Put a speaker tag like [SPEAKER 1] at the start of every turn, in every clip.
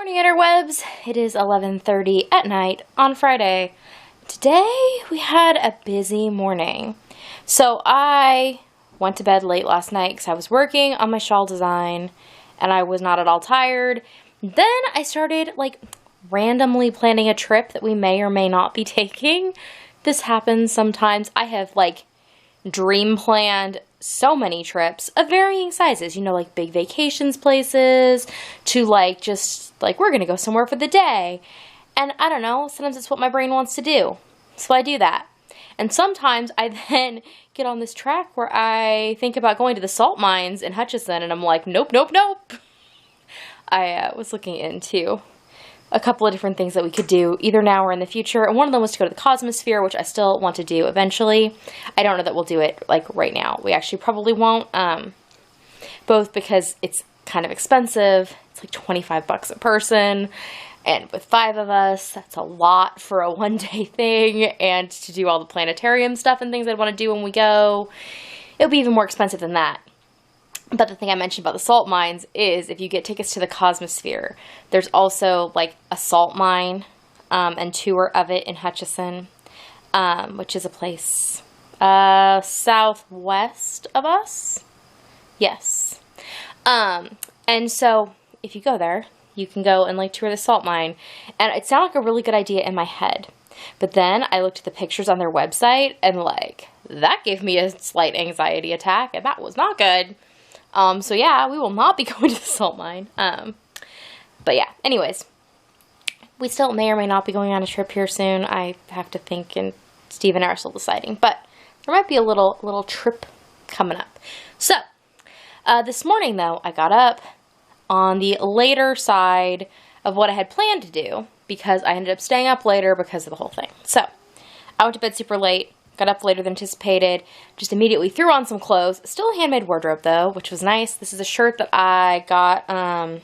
[SPEAKER 1] Morning, Interwebs. It is 11:30 at night on Friday. Today we had a busy morning. So I went to bed late last night because I was working on my shawl design and I was not at all tired. Then I started randomly planning a trip that we may or may not be taking. This happens sometimes. I have dream planned so many trips of varying sizes, big vacations places to we're gonna go somewhere for the day. And I don't know, sometimes it's what my brain wants to do. So I do that. And sometimes I then get on this track where I think about going to the salt mines in Hutchinson and I'm like, nope. I was looking into a couple of different things that we could do either now or in the future. And one of them was to go to the Cosmosphere, which I still want to do eventually. I don't know that we'll do it right now. We actually probably won't, both because it's kind of expensive. It's $25 a person. And with 5 of us, that's a lot for a one-day thing. And to do all the planetarium stuff and things I'd want to do when we go, it'll be even more expensive than that. But the thing I mentioned about the salt mines is if you get tickets to the Cosmosphere, there's also a salt mine and tour of it in Hutchinson, which is a place southwest of us. Yes. And so if you go there, you can go and tour the salt mine. And it sounded like a really good idea in my head. But then I looked at the pictures on their website and that gave me a slight anxiety attack, and that was not good. So yeah, we will not be going to the salt mine. But yeah, anyways, we still may or may not be going on a trip here soon. I have to think, and Steve and I are still deciding, but there might be a little trip coming up. So, this morning though, I got up on the later side of what I had planned to do because I ended up staying up later because of the whole thing. So, I went to bed super late. Got up later than anticipated, just immediately threw on some clothes. Still a handmade wardrobe though, which was nice. This is a shirt that I got on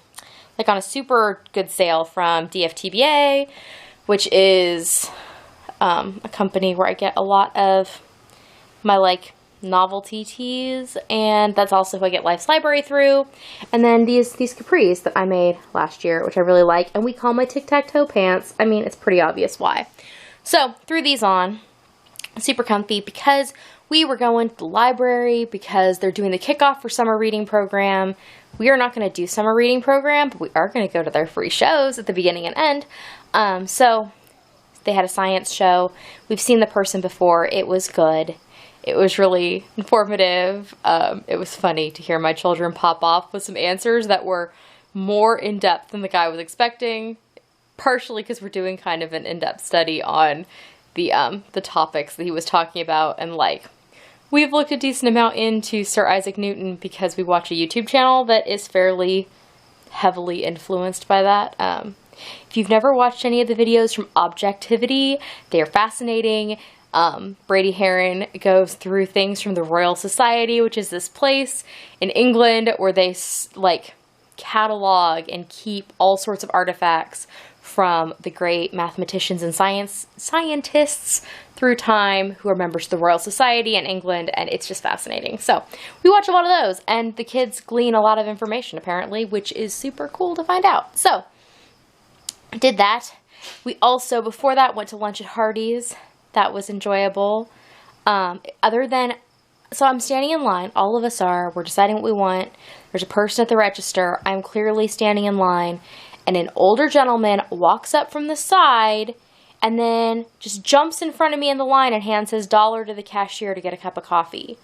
[SPEAKER 1] a super good sale from DFTBA, which is a company where I get a lot of my novelty tees, and that's also who I get Life's Library through. And then these capris that I made last year, which I really like, and we call my tic-tac-toe pants. I mean, it's pretty obvious why. So, threw these on. Super comfy because we were going to the library because they're doing the kickoff for summer reading program. We are not going to do summer reading program, but we are going to go to their free shows at the beginning and end. So they had a science show. We've seen the person before. It was good. It was really informative. It was funny to hear my children pop off with some answers that were more in-depth than the guy was expecting, partially because we're doing kind of an in-depth study on the topics that he was talking about, and we've looked a decent amount into Sir Isaac Newton because we watch a YouTube channel that is fairly heavily influenced by that. If you've never watched any of the videos from Objectivity, they are fascinating. Brady Heron goes through things from the Royal Society, which is this place in England where they catalog and keep all sorts of artifacts from the great mathematicians and scientists through time who are members of the Royal Society in England, and it's just fascinating. So we watch a lot of those, and the kids glean a lot of information apparently, which is super cool to find out. So I did that. We also, before that, went to lunch at Hardee's. That was enjoyable. So I'm standing in line. All of us are. We're deciding what we want. There's a person at the register. I'm clearly standing in line. And an older gentleman walks up from the side and then just jumps in front of me in the line and hands his dollar to the cashier to get a cup of coffee.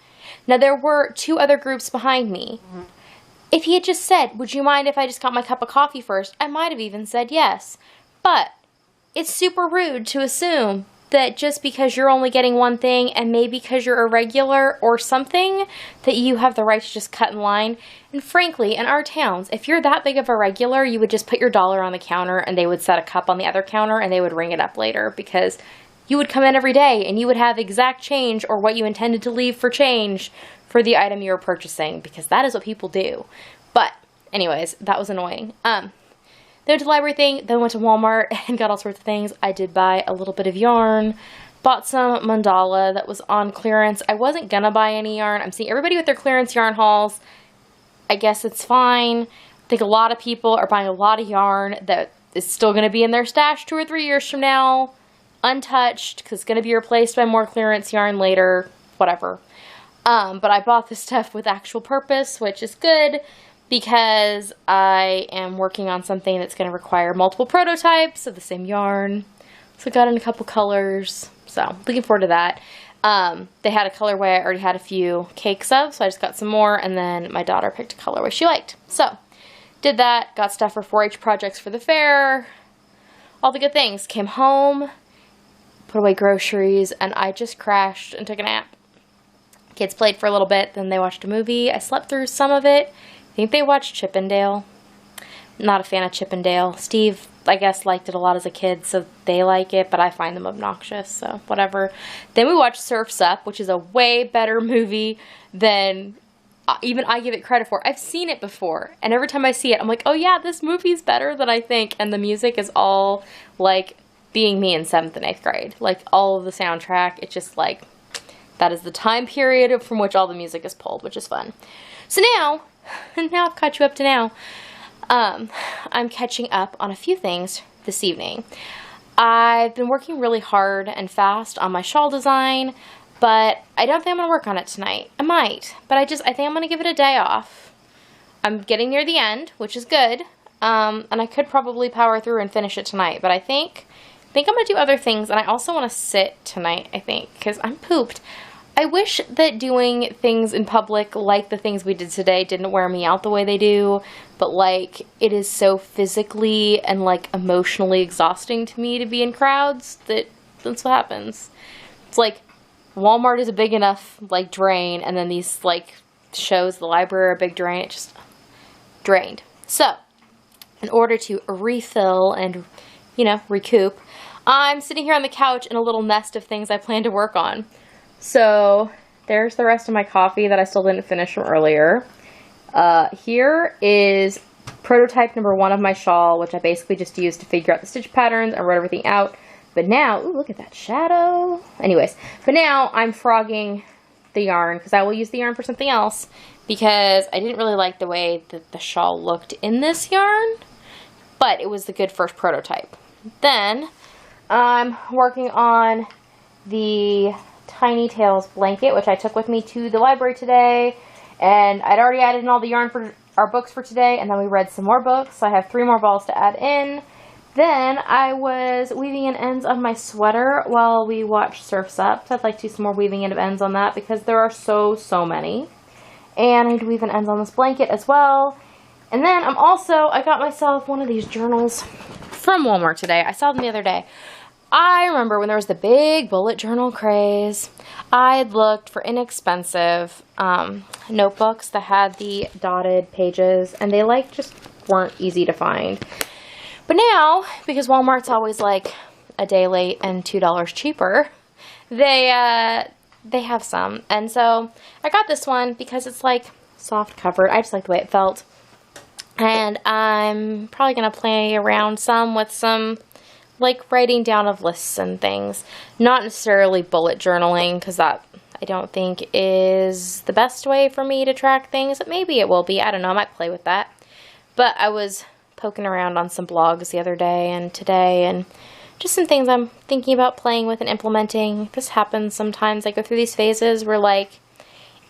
[SPEAKER 1] Now, there were 2 other groups behind me. Mm-hmm. If he had just said, "Would you mind if I just got my cup of coffee first?" I might have even said yes. But it's super rude to assume that just because you're only getting one thing and maybe because you're a regular or something that you have the right to just cut in line. And frankly, in our towns, if you're that big of a regular, you would just put your dollar on the counter and they would set a cup on the other counter and they would ring it up later because you would come in every day and you would have exact change or what you intended to leave for change for the item you were purchasing, because that is what people do. But anyways, that was annoying. Then went to the library thing, then went to Walmart and got all sorts of things. I did buy a little bit of yarn, bought some mandala that was on clearance. I wasn't gonna buy any yarn. I'm seeing everybody with their clearance yarn hauls. I guess it's fine. think a lot of people are buying a lot of yarn that is still going to be in their stash 2 or 3 years from now, untouched, because it's going to be replaced by more clearance yarn later, whatever. But I bought this stuff with actual purpose, which is good, because I am working on something that's going to require multiple prototypes of the same yarn. So I got in a couple colors, so looking forward to that. They had a colorway I already had a few cakes of, so I just got some more, and then my daughter picked a colorway she liked. So, did that, got stuff for 4-H projects for the fair, all the good things. Came home, put away groceries, and I just crashed and took a nap. Kids played for a little bit, then they watched a movie. I slept through some of it. I think they watched Chippendale. Not a fan of Chippendale. Steve, I guess, liked it a lot as a kid, so they like it, but I find them obnoxious, so whatever. Then we watched Surf's Up, which is a way better movie than even I give it credit for. I've seen it before, and every time I see it, I'm like, oh yeah, this movie's better than I think, and the music is all, like, being me in 7th and 8th grade. Like, all of the soundtrack, it's just, like, that is the time period from which all the music is pulled, which is fun. So now I've caught you up to now. I'm catching up on a few things this evening. I've been working really hard and fast on my shawl design, but I don't think I'm going to work on it tonight. I might, but I think I'm going to give it a day off. I'm getting near the end, which is good, and I could probably power through and finish it tonight, but I think I'm going to do other things, and I also want to sit tonight, I think, because I'm pooped. I wish that doing things in public, like the things we did today, didn't wear me out the way they do, but, like, it is so physically and, like, emotionally exhausting to me to be in crowds that's what happens. It's like, Walmart is a big enough, like, drain, and then these, like, shows, the library are a big drain, it just drained. So, in order to refill and, you know, recoup, I'm sitting here on the couch in a little nest of things I plan to work on. So, there's the rest of my coffee that I still didn't finish from earlier. Here is prototype number 1 of my shawl, which I basically just used to figure out the stitch patterns and wrote everything out. But now, ooh, look at that shadow. Anyways, but now I'm frogging the yarn, because I will use the yarn for something else, because I didn't really like the way that the shawl looked in this yarn, but it was the good first prototype. Then, I'm working on the Tiny Tales blanket, which I took with me to the library today, and I'd already added in all the yarn for our books for today, and then we read some more books, so I have 3 more balls to add in. Then I was weaving in ends of my sweater while we watched Surf's Up, so I'd like to do some more weaving in of ends on that, because there are so many, and I need to weave in ends on this blanket as well. And then I got myself one of these journals from Walmart today. I saw them the other day. I remember when there was the big bullet journal craze, I had looked for inexpensive notebooks that had the dotted pages, and they, like, just weren't easy to find. But now, because Walmart's always, like, a day late and $2 cheaper, they have some. And so I got this one because it's, like, soft covered. I just like the way it felt. And I'm probably going to play around some with some, like, writing down of lists and things. Not necessarily bullet journaling, because that I don't think is the best way for me to track things. Maybe it will be. I don't know. I might play with that. But I was poking around on some blogs the other day and today, and just some things I'm thinking about playing with and implementing. This happens sometimes. I go through these phases where, like,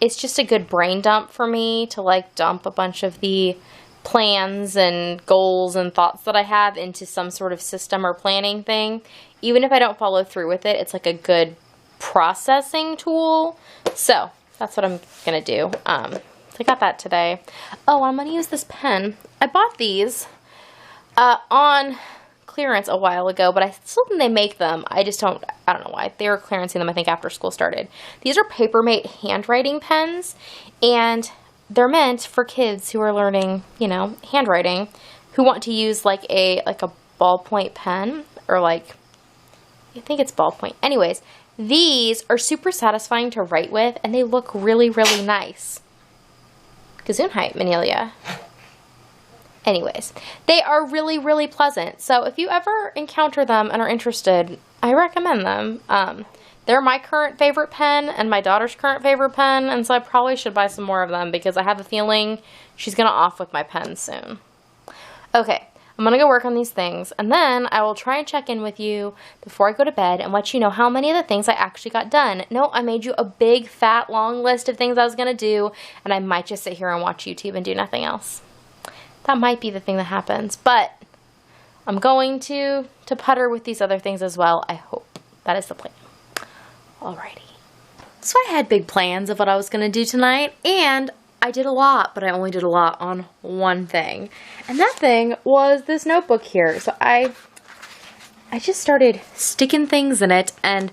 [SPEAKER 1] it's just a good brain dump for me to, like, dump a bunch of the plans and goals and thoughts that I have into some sort of system or planning thing. Even if I don't follow through with it, it's like a good processing tool. So that's what I'm gonna do. I got that today. Oh, I'm gonna use this pen. I bought these on clearance a while ago, but I still think they make them. I don't know why. They were clearancing them, I think, after school started. These are Papermate handwriting pens, and they're meant for kids who are learning, you know, handwriting, who want to use like a ballpoint pen, or like, I think it's ballpoint. Anyways, these are super satisfying to write with, and they look really, really nice. Gesundheit, Manelia. Anyways, they are really, really pleasant. So if you ever encounter them and are interested, I recommend them. They're my current favorite pen and my daughter's current favorite pen, and so I probably should buy some more of them, because I have a feeling she's going to off with my pen soon. Okay, I'm gonna go work on these things, and then I will try and check in with you before I go to bed and let you know how many of the things I actually got done. No, I made you a big, fat, long list of things I was gonna do, and I might just sit here and watch YouTube and do nothing else. That might be the thing that happens, but I'm going to putter with these other things as well, I hope. That is the plan. Alrighty. So I had big plans of what I was gonna do tonight, and I did a lot, but I only did a lot on one thing. And that thing was this notebook here. So I just started sticking things in it, and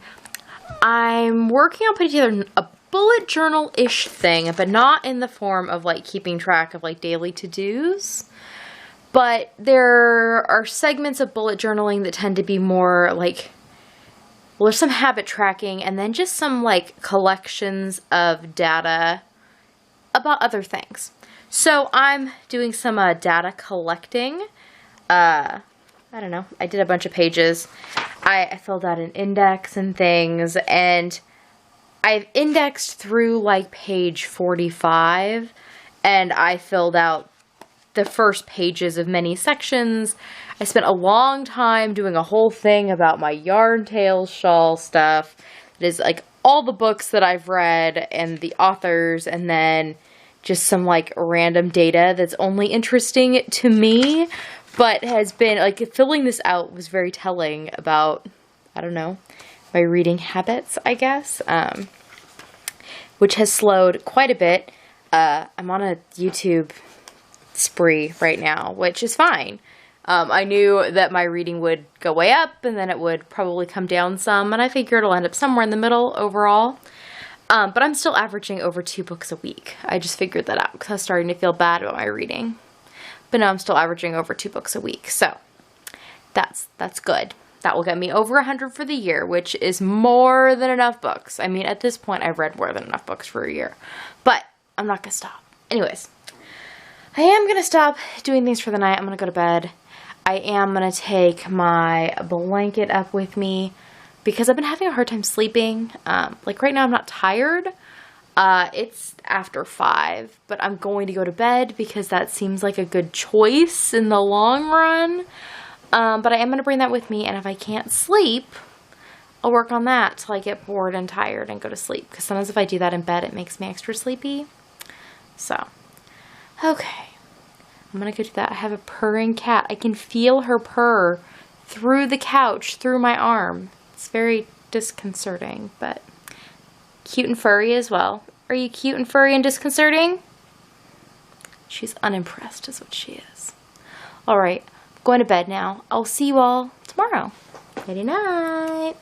[SPEAKER 1] I'm working on putting together a bullet journal-ish thing, but not in the form of like keeping track of like daily to-dos. But there are segments of bullet journaling that tend to be more like, well, there's some habit tracking and then just some like collections of data about other things. So I'm doing some data collecting. I don't know. I did a bunch of pages. I filled out an index and things, and I've indexed through like page 45, and I filled out the first pages of many sections. I spent a long time doing a whole thing about my yarn tails shawl stuff. It is like all the books that I've read and the authors, and then just some like random data that's only interesting to me, but has been like filling this out was very telling about, I don't know, my reading habits, I guess, which has slowed quite a bit. I'm on a YouTube spree right now, which is fine. I knew that my reading would go way up and then it would probably come down some, and I figure it'll end up somewhere in the middle overall. But I'm still averaging over 2 books a week. I just figured that out because I was starting to feel bad about my reading. But now I'm still averaging over 2 books a week, so that's good. That will get me over 100 for the year, which is more than enough books. I mean, at this point, I've read more than enough books for a year. But I'm not going to stop. Anyways, I am going to stop doing things for the night. I'm going to go to bed. I am going to take my blanket up with me because I've been having a hard time sleeping. Like right now, I'm not tired. It's after 5, but I'm going to go to bed because that seems like a good choice in the long run. But I am going to bring that with me, and if I can't sleep, I'll work on that till I get bored and tired and go to sleep. Because sometimes if I do that in bed, it makes me extra sleepy. So, okay. I'm going to go do that. I have a purring cat. I can feel her purr through the couch, through my arm. It's very disconcerting, but cute and furry as well. Are you cute and furry and disconcerting? She's unimpressed is what she is. All right. Going to bed now. I'll see you all tomorrow. Good night.